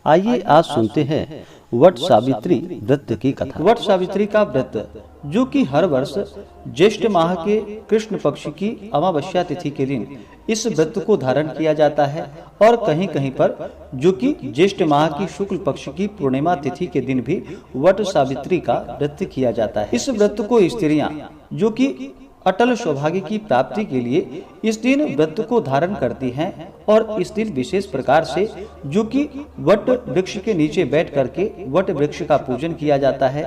आइए आज सुनते हैं वट सावित्री व्रत की कथा। वट सावित्री का व्रत जो कि हर वर्ष ज्येष्ठ माह के कृष्ण पक्ष की अमावस्या तिथि के दिन इस व्रत को धारण किया जाता है और कहीं कहीं पर जो कि ज्येष्ठ माह की शुक्ल पक्ष की पूर्णिमा तिथि के दिन भी वट सावित्री का व्रत किया जाता है। इस व्रत को स्त्रियां जो कि अटल सौभाग्य की प्राप्ति के लिए इस दिन व्रत को धारण करती हैं और इस दिन विशेष प्रकार से जो कि वट वृक्ष के नीचे बैठ करके वट वृक्ष का पूजन किया जाता है।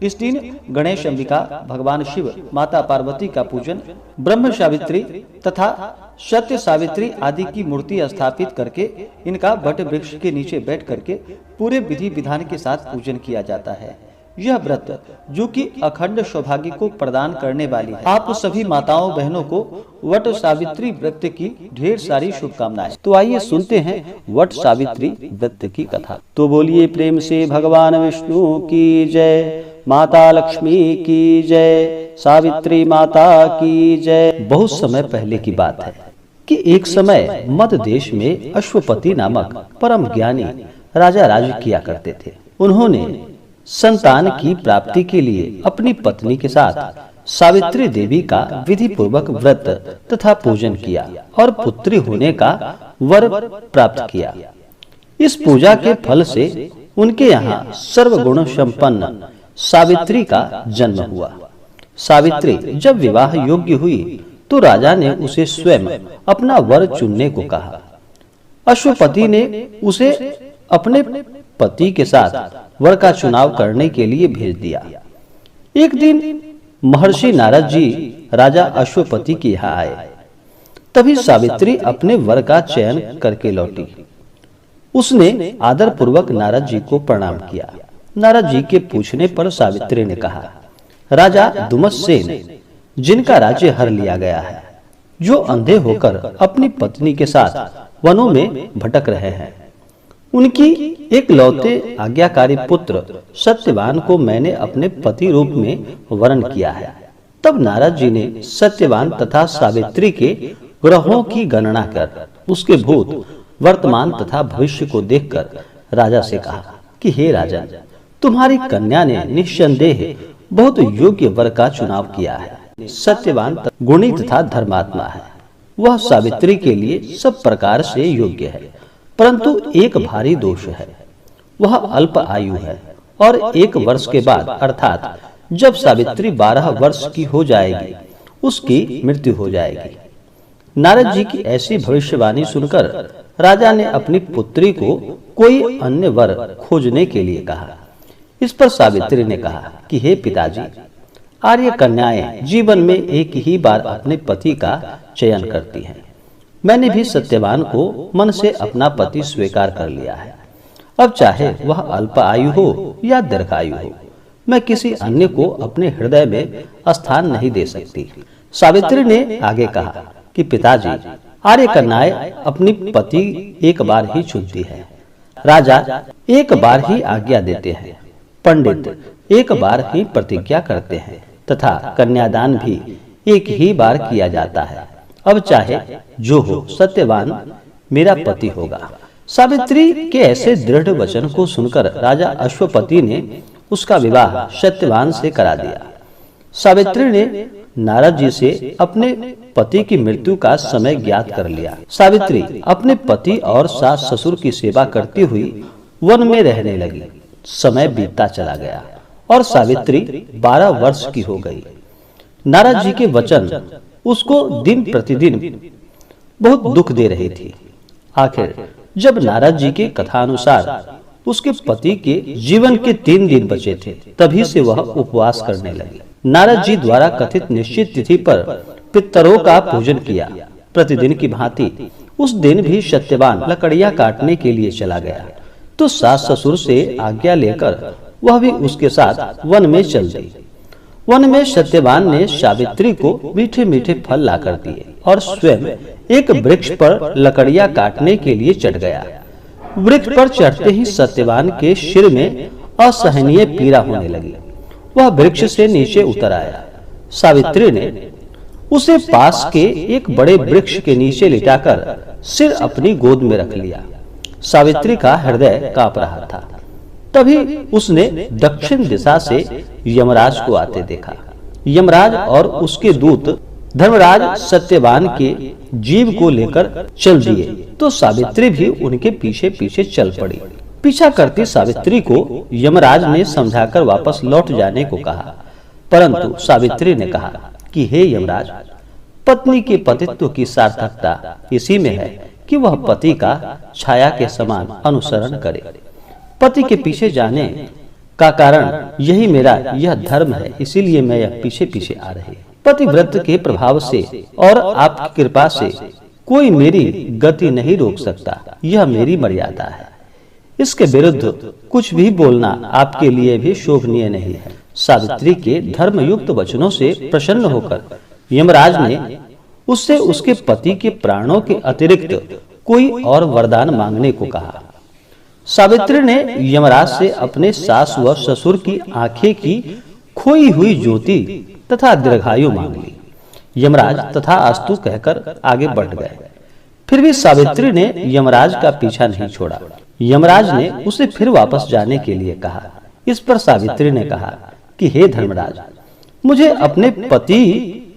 इस दिन गणेश अंबिका, भगवान शिव, माता पार्वती का पूजन, ब्रह्म सावित्री तथा सत्य सावित्री आदि की मूर्ति स्थापित करके इनका वट वृक्ष के नीचे बैठ करके पूरे विधि विधान के साथ पूजन किया जाता है। यह व्रत जो कि अखंड सौभाग्य को प्रदान करने वाली है। आप सभी माताओं बहनों को वट सावित्री व्रत की ढेर सारी शुभकामनाएं। तो आइए सुनते हैं वट सावित्री व्रत की कथा। तो बोलिए प्रेम से भगवान विष्णु की जय, माता लक्ष्मी की जय, सावित्री माता की जय। बहुत समय पहले की बात है कि एक समय मध्य देश में अश्वपति नामक परम ज्ञानी राजा राज किया करते थे। उन्होंने संतान की प्राप्ति के लिए अपनी पत्नी के साथ सावित्री देवी का विधि पूर्वक व्रत तथा पूजन किया और पुत्री होने का वर प्राप्त किया। इस पूजा के फल से उनके यहाँ सर्वगुण संपन्न सावित्री का जन्म हुआ। सावित्री जब विवाह योग्य हुई तो राजा ने उसे स्वयं अपना वर चुनने को कहा। अश्वपति ने उसे अपने पति के साथ वर का चुनाव करने के लिए भेज दिया। एक दिन महर्षि नारद जी राजा अश्वपति के यहाँ आए। तभी सावित्री अपने वर का चयन करके लौटी। उसने आदर पूर्वक नारद जी को प्रणाम किया। नारद जी के पूछने पर सावित्री ने कहा, राजा दुमत्सेन जिनका राज्य हर लिया गया है, जो अंधे होकर अपनी पत्नी के साथ वनों में भटक रहे हैं, उनकी एक लौते आज्ञाकारी पुत्र सत्यवान को मैंने अपने पति रूप में वरण किया है। तब नारद जी ने सत्यवान तथा सावित्री के ग्रहों की गणना कर उसके भूत, वर्तमान तथा भविष्य को देखकर राजा से कहा कि हे राजन, तुम्हारी कन्या ने निस्संदेह बहुत योग्य वर का चुनाव किया है। सत्यवान गुणी तथा धर्मात्मा है। वह सावित्री के लिए सब प्रकार से योग्य है, परंतु एक भारी दोष है। वह अल्प आयु है और 1 वर्ष के बाद अर्थात जब सावित्री 12 वर्ष की हो जाएगी उसकी मृत्यु हो जाएगी। नारद जी की ऐसी भविष्यवाणी सुनकर राजा ने अपनी पुत्री को कोई अन्य वर खोजने के लिए कहा। इस पर सावित्री ने कहा कि हे पिताजी, आर्य कन्याएं जीवन में एक ही बार अपने पति का चयन करती हैं। मैंने भी सत्यवान को मन से अपना पति स्वीकार कर लिया है। अब चाहे वह अल्प आयु हो या दीर्घायु हो, मैं किसी अन्य को अपने हृदय में स्थान नहीं दे सकती। सावित्री ने आगे कहा कि पिताजी, आर्य कन्याएं अपनी पति एक बार ही चुनती है, राजा एक बार ही आज्ञा देते हैं, पंडित एक बार ही प्रतिज्ञा करते हैं तथा कन्यादान भी एक ही बार किया जाता है। अब चाहे जो हो, सत्यवान मेरा पति होगा। सावित्री के ऐसे दृढ़ वचन को सुनकर राजा अश्वपति ने उसका विवाह सत्यवान से करा दिया। सावित्री ने नारद जी से अपने पति की मृत्यु का समय ज्ञात कर लिया। सावित्री अपने पति और सास ससुर की सेवा करती हुई वन में रहने लगी। समय बीतता चला गया और सावित्री 12 वर्ष की हो गई। नारद जी के वचन उसको दिन प्रतिदिन बहुत दुख दे रही थी। आखिर जब नारद जी के कथानुसार उसके पति के जीवन के 3 दिन बचे थे, तभी से वह उपवास करने लगी। नारद जी द्वारा कथित निश्चित तिथि पर पितरों का पूजन किया। प्रतिदिन की भांति उस दिन भी सत्यवान लकड़ियां काटने के लिए चला गया तो सास ससुर से आज्ञा लेकर वह भी उसके साथ वन में चल गई। वन में सत्यवान ने सावित्री को मीठे मीठे फल लाकर दिए और स्वयं एक वृक्ष पर लकड़ियां काटने के लिए चढ़ गया। वृक्ष पर चढ़ते ही सत्यवान के सिर में असहनीय पीड़ा होने लगी। वह वृक्ष से नीचे उतर आया। सावित्री ने उसे पास के एक बड़े वृक्ष के नीचे लिटाकर सिर अपनी गोद में रख लिया। सावित्री का हृदय कांप रहा था। तभी उसने दक्षिण दिशा से यमराज को आते देखा। यमराज और उसके दूत धर्मराज सत्यवान के जीव को लेकर चल दिए तो सावित्री भी उनके पीछे पीछे चल पड़ी। पीछा करती सावित्री को यमराज ने समझाकर वापस लौट जाने को कहा, परंतु सावित्री ने कहा कि हे यमराज, पत्नी के पतित्व की सार्थकता इसी में है कि वह पति का छाया के समान अनुसरण करे। पति के पीछे जाने का कारण यही मेरा यह धर्म है, इसीलिए मैं यह पीछे पीछे आ रही। पतिव्रत के प्रभाव से और आपकी कृपा से कोई मेरी गति नहीं रोक सकता, यह मेरी मर्यादा है। इसके विरुद्ध कुछ भी बोलना आपके लिए भी शोभनीय नहीं है। सावित्री के धर्मयुक्त वचनों से प्रसन्न होकर यमराज ने उससे उसके पति के प्राणों के अतिरिक्त कोई और वरदान मांगने को कहा। सावित्री ने यमराज से अपने सास व ससुर की आंखें की खोई हुई ज्योति तथा दीर्घायु मांग ली। यमराज तथा अस्तु कहकर आगे बढ़ गए। फिर भी सावित्री ने यमराज का पीछा नहीं छोड़ा। यमराज ने उसे फिर वापस जाने के लिए कहा। इस पर सावित्री ने कहा कि हे धर्मराज, मुझे अपने पति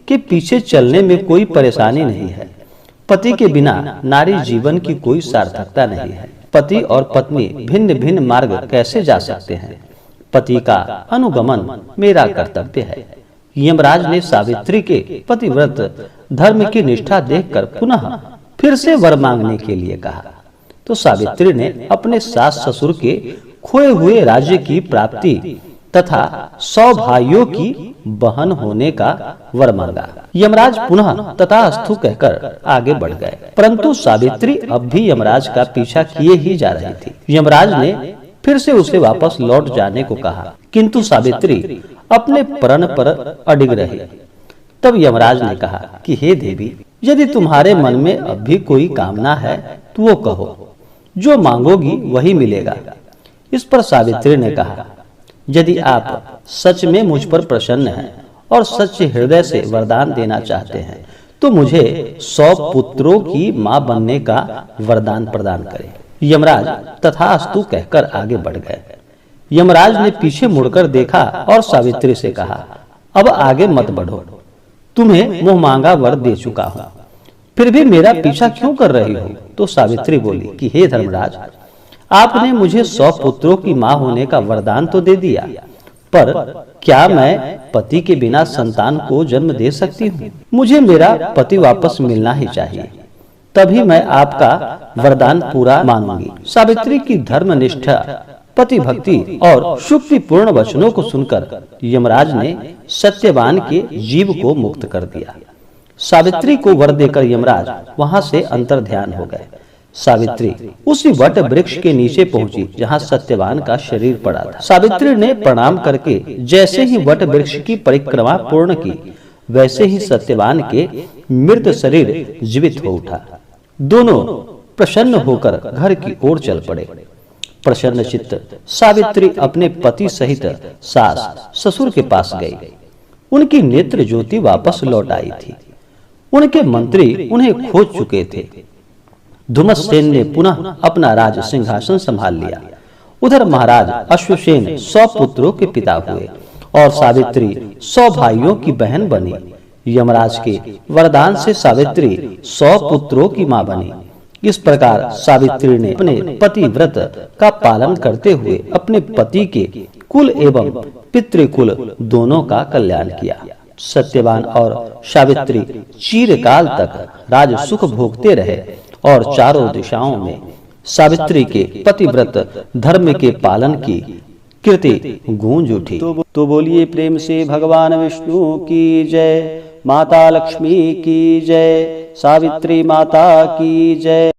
के पीछे चलने में कोई परेशानी नहीं है। पति के बिना नारी जीवन की कोई सार्थकता नहीं है। पति और पत्नी भिन्न भिन्न मार्ग कैसे जा सकते हैं? पति का अनुगमन मेरा कर्तव्य है। यमराज ने सावित्री के पतिव्रत धर्म की निष्ठा देखकर पुनः फिर से वर मांगने के लिए कहा तो सावित्री ने अपने सास ससुर के खोए हुए राज्य की प्राप्ति तथा 100 भाइयों की बहन होने का वर मांगा। यमराज पुनः तथास्तु कहकर आगे बढ़ गए, परंतु सावित्री अब भी यमराज का पीछा किए ही जा रही थी। यमराज ने फिर से उसे वापस लौट जाने को कहा, किंतु सावित्री अपने प्रण पर अडिग रही। तब यमराज ने कहा कि हे देवी, यदि तुम्हारे मन में अब भी कोई कामना है तो वो कहो, जो मांगोगी वही मिलेगा। इस पर सावित्री ने कहा, यदि आप सच में मुझ पर प्रसन्न हैं और सच्चे हृदय से वरदान देना चाहते हैं तो मुझे 100 पुत्रों की मां बनने का वरदान प्रदान करें। यमराज तथास्तु कहकर आगे बढ़ गए। यमराज ने पीछे मुड़कर देखा और सावित्री से कहा, अब आगे मत बढ़ो, तुम्हें मुंह मांगा वर दे चुका हूं, फिर भी मेरा पीछा क्यों कर रही हो? तो सावित्री बोली कि हे धर्मराज, आपने मुझे 100 पुत्रों की मां होने का वरदान तो दे दिया, पर क्या मैं पति के बिना संतान को जन्म दे सकती हूँ? मुझे मेरा पति वापस मिलना ही चाहिए, तभी मैं आपका वरदान पूरा मानूंगी। सावित्री की धर्मनिष्ठा, पति भक्ति और शुक्तिपूर्ण वचनों को सुनकर यमराज ने सत्यवान के जीव को मुक्त कर दिया। सावित्री को वर देकर यमराज वहां से अंतर्ध्यान हो गए। सावित्री उसी वट वृक्ष के नीचे पहुंची जहां सत्यवान का शरीर पड़ा था। सावित्री ने प्रणाम करके जैसे ही वट वृक्ष की परिक्रमा पूर्ण की, वैसे ही सत्यवान के मृत शरीर जीवित हो उठा। दोनों प्रसन्न होकर घर की ओर चल पड़े। प्रसन्न चित्त सावित्री अपने पति सहित सास ससुर के पास गई। उनकी नेत्र ज्योति वापस लौट आई थी। उनके मंत्री उन्हें खोज चुके थे। धुमसेन ने पुनः अपना राज सिंहासन संभाल लिया। उधर महाराज अश्वसेन 100 पुत्रों के पिता हुए और सावित्री 100 भाइयों की बहन बनी। यमराज के वरदान से सावित्री 100 पुत्रों की मां बनी। इस प्रकार सावित्री ने अपने पतिव्रत का पालन करते हुए अपने पति के कुल एवं पितृकुल दोनों का कल्याण किया। सत्यवान और सावित्री चिरकाल तक राज सुख भोगते रहे और चारों दिशाओं में सावित्री के पतिव्रत धर्म के पालन की कीर्ति गूंज उठी। तो बोलिए प्रेम से भगवान विष्णु की जय, माता लक्ष्मी की जय, सावित्री माता की जय।